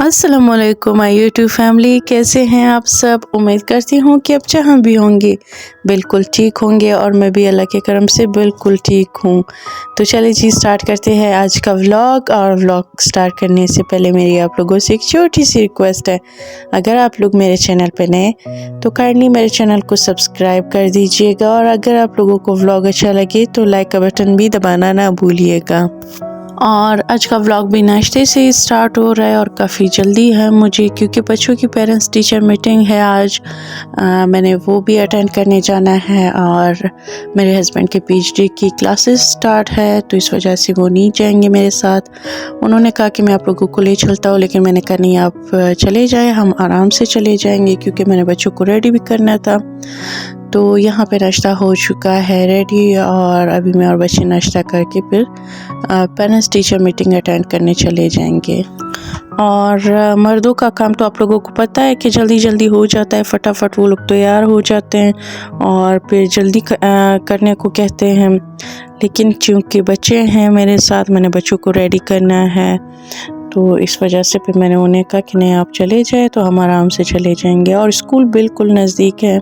अस्सलामुअलैकुम my YouTube family, कैसे हैं आप सब। उम्मीद करती हूँ कि आप जहाँ भी होंगे बिल्कुल ठीक होंगे और मैं भी अल्लाह के करम से बिल्कुल ठीक हूँ। तो चलिए जी स्टार्ट करते हैं आज का व्लॉग। और व्लॉग स्टार्ट करने से पहले मेरी आप लोगों से एक छोटी सी रिक्वेस्ट है, अगर आप लोग मेरे चैनल पर नए तो काइंडली मेरे चैनल को सब्सक्राइब कर दीजिएगा, और अगर आप लोगों को व्लॉग अच्छा लगे तो लाइक का बटन भी दबाना ना भूलिएगा। और आज का व्लॉग भी नाश्ते से ही स्टार्ट हो रहा है और काफ़ी जल्दी है मुझे, क्योंकि बच्चों की पेरेंट्स टीचर मीटिंग है आज। मैंने वो भी अटेंड करने जाना है, और मेरे हस्बैंड के पीएचडी की क्लासेस स्टार्ट है, तो इस वजह से वो नहीं जाएंगे मेरे साथ। उन्होंने कहा कि मैं आप लोगों को ले चलता हूँ, लेकिन मैंने कहा नहीं, आप चले जाएँ, हम आराम से चले जाएंगे, क्योंकि मैंने बच्चों को रेडी भी करना था। तो यहाँ पे नाश्ता हो चुका है रेडी, और अभी मैं और बच्चे नाश्ता करके फिर पेरेंट्स टीचर मीटिंग अटेंड करने चले जाएंगे। और मर्दों का काम तो आप लोगों को पता है कि जल्दी जल्दी हो जाता है, फटाफट वो लोग तैयार हो जाते हैं और फिर जल्दी करने को कहते हैं। लेकिन चूँकि बच्चे हैं मेरे साथ, मैंने बच्चों को रेडी करना है, तो इस वजह से फिर मैंने उन्हें कहा कि नहीं आप चले जाए, तो हम आराम से चले जाएंगे। और स्कूल बिल्कुल नज़दीक है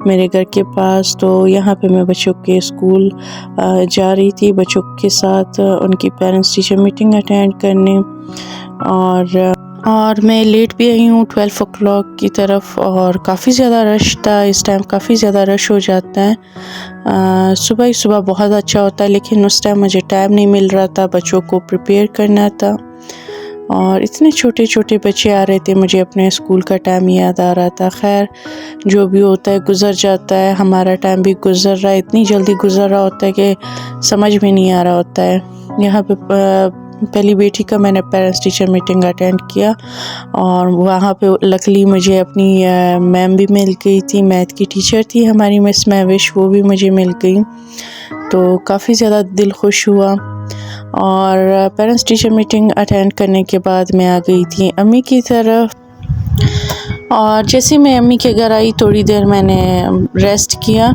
मेरे घर के पास, तो यहाँ पे मैं बच्चों के स्कूल जा रही थी बच्चों के साथ उनकी पेरेंट्स टीचर मीटिंग अटेंड करने। और मैं लेट भी आई हूँ 12 o'clock की तरफ, और काफ़ी ज़्यादा रश था इस टाइम, काफ़ी ज़्यादा रश हो जाता है। सुबह ही सुबह बहुत अच्छा होता है, लेकिन उस टाइम मुझे टाइम नहीं मिल रहा था, बच्चों को प्रिपेयर करना था, और इतने छोटे छोटे बच्चे आ रहे थे, मुझे अपने स्कूल का टाइम याद आ रहा था। खैर जो भी होता है गुज़र जाता है, हमारा टाइम भी गुज़र रहा है, इतनी जल्दी गुज़र रहा होता है कि समझ में नहीं आ रहा होता है। यहाँ पे पहली बेटी का मैंने पेरेंट्स टीचर मीटिंग अटेंड किया, और वहाँ पे लकीली मुझे अपनी मैम भी मिल गई थी, मैथ की टीचर थी हमारी मिस महविश, वो भी मुझे मिल गई, तो काफ़ी ज़्यादा दिल खुश हुआ। और पेरेंट्स टीचर मीटिंग अटेंड करने के बाद मैं आ गई थी अम्मी की तरफ, और जैसे मैं अम्मी के घर आई थोड़ी देर मैंने रेस्ट किया,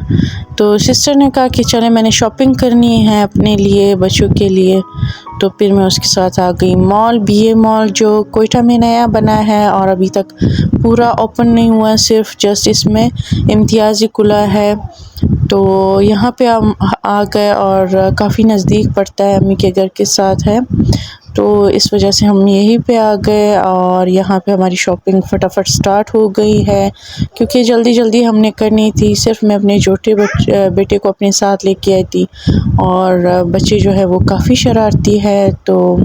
तो सिस्टर ने कहा कि चले मैंने शॉपिंग करनी है अपने लिए बच्चों के लिए, तो फिर मैं उसके साथ आ गई मॉल, बीए मॉल जो कोयटा में नया बना है और अभी तक पूरा ओपन नहीं हुआ, सिर्फ जस्ट इसमें इम्तियाज़ी खुला है। तो यहाँ पे हम आ गए, और काफ़ी नज़दीक पड़ता है, अम्मी के घर के साथ है, तो इस वजह से हम यहीं पे आ गए, और यहाँ पे हमारी शॉपिंग फटाफट स्टार्ट हो गई है, क्योंकि जल्दी जल्दी हमने करनी थी। सिर्फ मैं अपने छोटे बेटे को अपने साथ लेके आई थी, और बच्चे जो है वो काफ़ी शरारती है, तो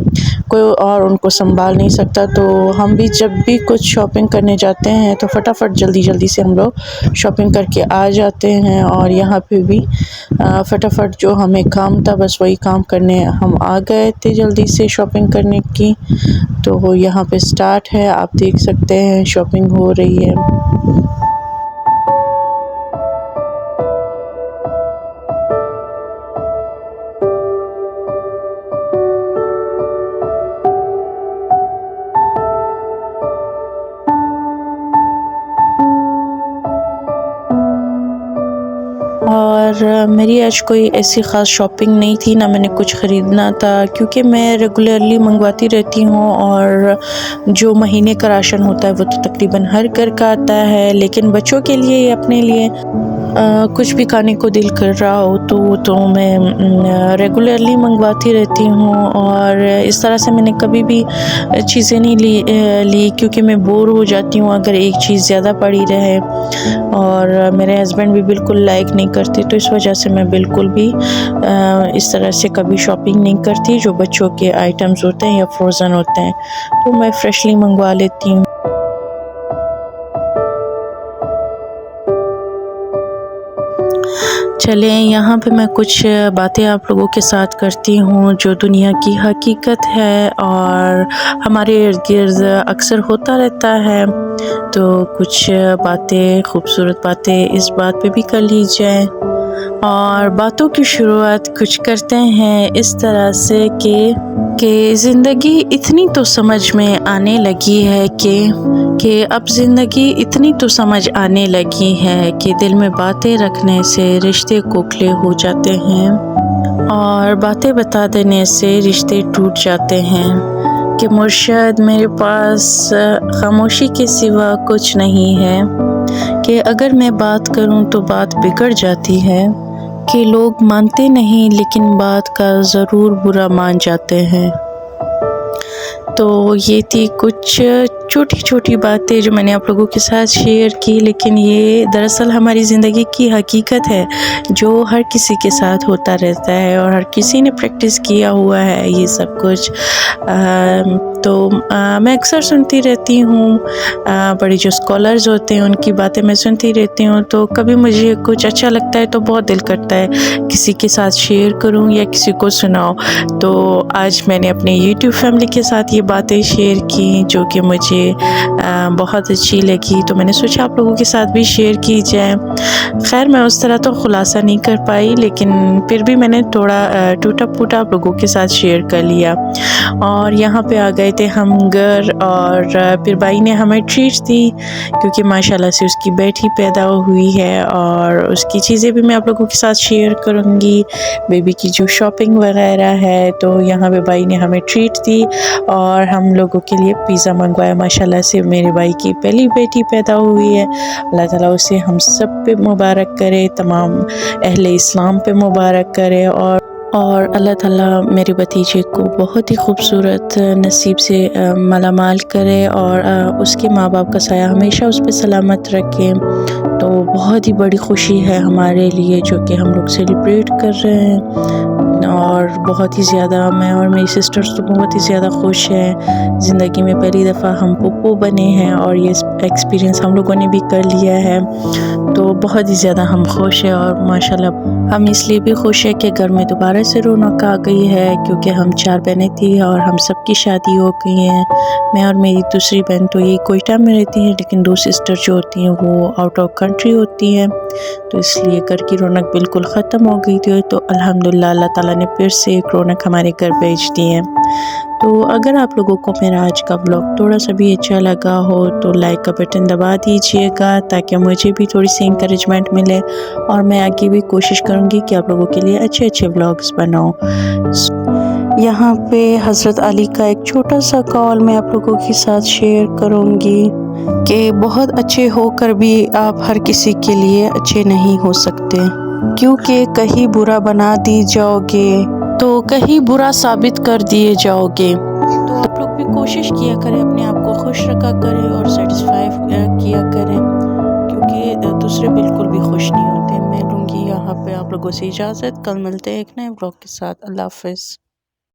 कोई और उनको संभाल नहीं सकता, तो हम भी जब भी कुछ शॉपिंग करने जाते हैं तो फटाफट जल्दी जल्दी से हम लोग शॉपिंग करके आ जाते हैं। और यहाँ पे भी फटाफट जो हमें काम था बस वही काम करने हम आ गए थे जल्दी से शॉपिंग करने की। तो वो यहाँ पे स्टार्ट है, आप देख सकते हैं शॉपिंग हो रही है। और मेरी आज कोई ऐसी ख़ास शॉपिंग नहीं थी, ना मैंने कुछ ख़रीदना था, क्योंकि मैं रेगुलरली मंगवाती रहती हूँ, और जो महीने का राशन होता है वो तो तकरीबन हर घर का आता है, लेकिन बच्चों के लिए या अपने लिए कुछ भी खाने को दिल कर रहा हो तो मैं रेगुलरली मंगवाती रहती हूँ। और इस तरह से मैंने कभी भी चीज़ें नहीं ली, क्योंकि मैं बोर हो जाती हूँ अगर एक चीज़ ज़्यादा पड़ी रहे, और मेरे हस्बैंड भी बिल्कुल लाइक नहीं करते, तो इस वजह से मैं बिल्कुल भी इस तरह से कभी शॉपिंग नहीं करती। जो बच्चों के आइटम्स होते हैं या फ्रोज़न होते हैं तो मैं फ्रेशली मंगवा लेती हूँ। चलें यहाँ पे मैं कुछ बातें आप लोगों के साथ करती हूँ जो दुनिया की हकीकत है और हमारे इर्द गिर्द अक्सर होता रहता है, तो कुछ बातें, खूबसूरत बातें इस बात पे भी कर ली जाए। और बातों की शुरुआत कुछ करते हैं इस तरह से कि ज़िंदगी इतनी तो समझ में आने लगी है कि अब ज़िंदगी इतनी तो समझ आने लगी है कि दिल में बातें रखने से रिश्ते खोखले हो जाते हैं और बातें बता देने से रिश्ते टूट जाते हैं। कि मुर्शद मेरे पास खामोशी के सिवा कुछ नहीं है, कि अगर मैं बात करूं तो बात बिगड़ जाती है, कि लोग मानते नहीं लेकिन बात का ज़रूर बुरा मान जाते हैं। तो ये थी कुछ छोटी छोटी बातें जो मैंने आप लोगों के साथ शेयर की, लेकिन ये दरअसल हमारी ज़िंदगी की हकीकत है जो हर किसी के साथ होता रहता है और हर किसी ने प्रैक्टिस किया हुआ है ये सब कुछ। मैं अक्सर सुनती रहती हूँ, बड़े जो स्कॉलर्स होते हैं उनकी बातें मैं सुनती रहती हूँ, तो कभी मुझे कुछ अच्छा लगता है तो बहुत दिल करता है किसी के साथ शेयर करूँ या किसी को सुनाऊँ। तो आज मैंने अपने यूट्यूब फैमिली के साथ ये बातें शेयर की जो कि मुझे बहुत अच्छी लगी, तो मैंने सोचा आप लोगों के साथ भी शेयर की जाए। खैर मैं उस तरह तो खुलासा नहीं कर पाई, लेकिन फिर भी मैंने थोड़ा टूटा फूटा आप लोगों के साथ शेयर कर लिया। और यहाँ पे आ गए थे हम घर, और फिर भाई ने हमें ट्रीट दी क्योंकि माशाल्लाह से उसकी बेटी पैदा हुई है, और उसकी चीज़ें भी मैं आप लोगों के साथ शेयर करूँगी, बेबी की जो शॉपिंग वगैरह है। तो यहाँ पे भाई ने हमें ट्रीट दी और हम लोगों के लिए पिज़्ज़ा मंगवाया। माशाल्लाह से मेरे भाई की पहली बेटी पैदा हुई है, अल्लाह ताला उसे हम सब पे मुबारक करे, तमाम अहले इस्लाम पे मुबारक करे, और अल्लाह ताला मेरे भतीजे को बहुत ही खूबसूरत नसीब से मालामाल करे, और उसके माँ बाप का साया हमेशा उस पर सलामत रखे। तो बहुत ही बड़ी खुशी है हमारे लिए जो कि हम लोग सेलिब्रेट कर रहे हैं, और बहुत ही ज़्यादा मैं और मेरी सिस्टर्स तो बहुत ही ज़्यादा खुश हैं। ज़िंदगी में पहली दफ़ा हम पप्पू बने हैं और ये एक्सपीरियंस हम लोगों ने भी कर लिया है, तो बहुत ही ज़्यादा हम खुश हैं। और माशाल्लाह हम इसलिए भी खुश हैं कि घर में दोबारा से रौनक आ गई है, क्योंकि हम 4 बहनें थी और हम सब की शादी हो गई है। मैं और मेरी दूसरी बहन तो यही कोयटा में रहती हैं, लेकिन 2 सिस्टर जो होती हैं वो आउट ऑफ कंट्री होती हैं, तो इसलिए घर की रौनक बिल्कुल ख़त्म हो गई थी। तो अल्हम्दुलिल्लाह अल्लाह ताला ने फिर से एक रौनक हमारे घर भेज दी है। तो अगर आप लोगों को मेरा आज का व्लॉग थोड़ा सा भी अच्छा लगा हो तो लाइक का बटन दबा दीजिएगा, ताकि मुझे भी थोड़ी सी इंकरेजमेंट मिले, और मैं आगे भी कोशिश करूँगी कि आप लोगों के लिए अच्छे अच्छे व्लॉग्स बनाऊँ। यहाँ पे हज़रत अली का एक छोटा सा कॉल मैं आप लोगों के साथ शेयर करूँगी कि बहुत अच्छे होकर भी आप हर किसी के लिए अच्छे नहीं हो सकते, क्योंकि कहीं बुरा बना दी जाओगे तो कहीं बुरा साबित कर दिए जाओगे। तो आप लोग भी कोशिश किया करें, अपने आप को खुश रखा करें और सेटिस्फाई किया करें, क्योंकि दूसरे बिल्कुल भी खुश नहीं होते। मैं लूँगी यहाँ पे आप लोगों से इजाज़त, कल मिलते हैं एक नए ब्लॉग के साथ। अल्लाह हाफ़िज़।